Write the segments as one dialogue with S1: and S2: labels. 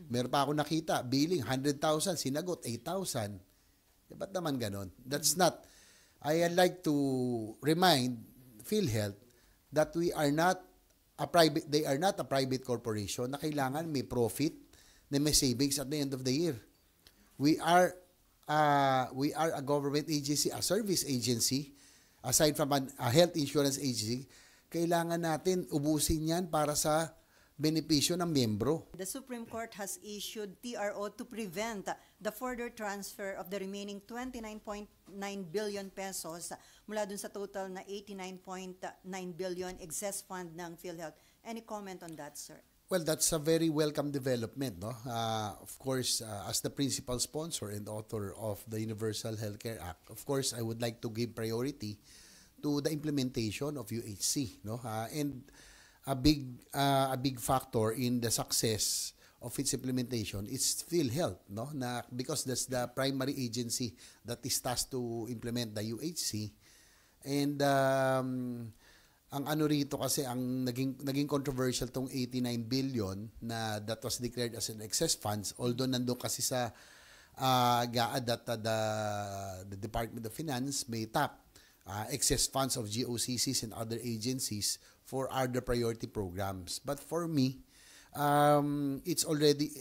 S1: Meron pa ako nakita, billing 100,000, sinagot 8,000. Ba't naman ganon? That's not, I like to remind PhilHealth that they are not a private corporation na kailangan may profit, na may savings at the end of the year. We are a government agency, a service agency, aside from a health insurance agency. Kailangan natin ubusin yan para sa benepisyo ng miyembro.
S2: The Supreme Court has issued TRO to prevent the further transfer of the remaining 29.9 billion pesos mula dun sa total na 89.9 billion excess fund ng PhilHealth. Any comment on that, sir?
S1: Well, that's a very welcome development, no? Of course, as the principal sponsor and author of the Universal Healthcare Act, of course, I would like to give priority to the implementation of UHC, no? And a big factor in the success of its implementation is PhilHealth, no? Because that's the primary agency that is tasked to implement the UHC. And ang ano rito kasi, ang naging controversial tong 89 billion na that was declared as an excess funds, although nandun kasi sa GAA that the Department of Finance may tap excess funds of GOCCs and other agencies for other priority programs. But for me, it's already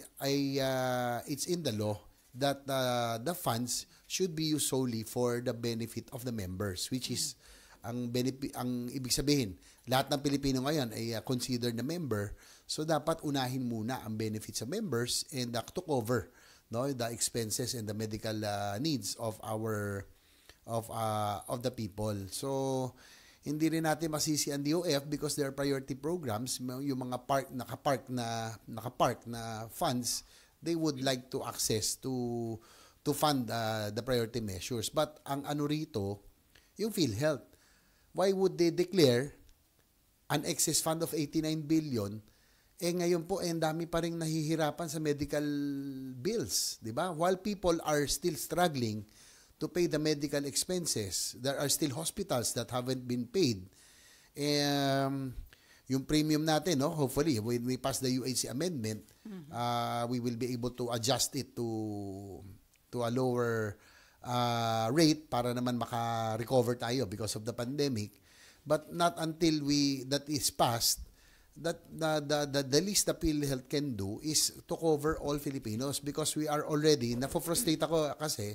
S1: it's in the law that the funds should be used solely for the benefit of the members, which is ang ibig sabihin, lahat ng Pilipino ngayon ay considered na member, so dapat unahin muna ang benefits sa members and to cover, no, the expenses and the medical needs of the people. So hindi rin natin masisi ang DOF because there are priority programs, yung mga nakapark na funds, they would like to access to fund the priority measures. But ang ano rito, yung PhilHealth, why would they declare an excess fund of 89 billion? Ngayon po, ang dami pa rin nahihirapan sa medical bills, di ba? While people are still struggling to pay the medical expenses, there are still hospitals that haven't been paid. Yung premium natin, no? Hopefully, when we pass the UHC amendment, we will be able to adjust it to a lower rate para naman maka-recover tayo because of the pandemic. But not until that is passed, that the least the PhilHealth can do is to cover all Filipinos, because we are already, nafo-frustrate ako kasi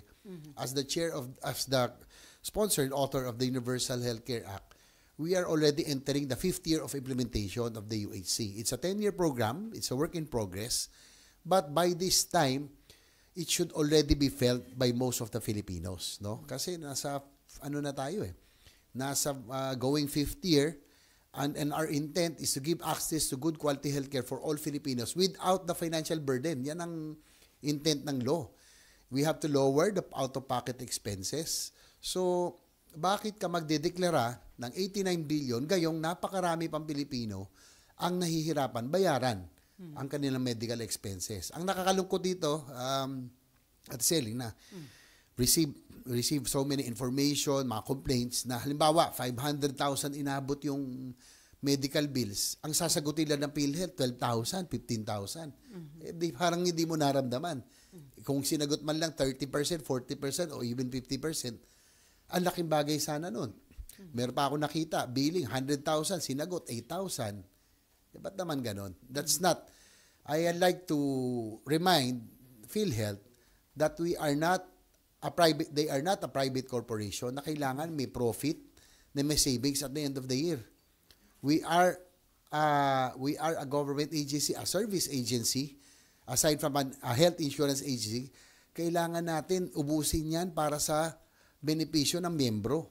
S1: as the sponsor and author of the Universal Healthcare Act, we are already entering the 5th year of implementation of the UHC. It's a 10-year program, it's a work in progress, but by this time, it should already be felt by most of the Filipinos, no? Kasi nasa ano na tayo nasa going 5th year, and our intent is to give access to good quality healthcare for all Filipinos without the financial burden. Yan ang intent ng law. We have to lower the out-of-pocket expenses. So, bakit ka magdedeklara ng 89 billion gayong napakarami pang Pilipino ang nahihirapan bayaran ang kanilang medical expenses? Ang nakakalungkot dito, at selling na, receive so many information, mga complaints na halimbawa 500,000 inabot yung medical bills, ang sasagutin lang ng PhilHealth 12,000, 15,000. Parang hindi mo naramdaman. Kung sinagot man lang 30%, 40% o even 50%, ang laking bagay sana nun. Meron pa ako nakita, billing 100,000, sinagot 8,000. Ba't naman ganon? That's not, I like to remind PhilHealth that they are not a private corporation na kailangan may profit, na may savings at the end of the year. We are a government agency, a service agency, aside from a health insurance agency. Kailangan natin ubusin yan para sa benepisyo ng miyembro.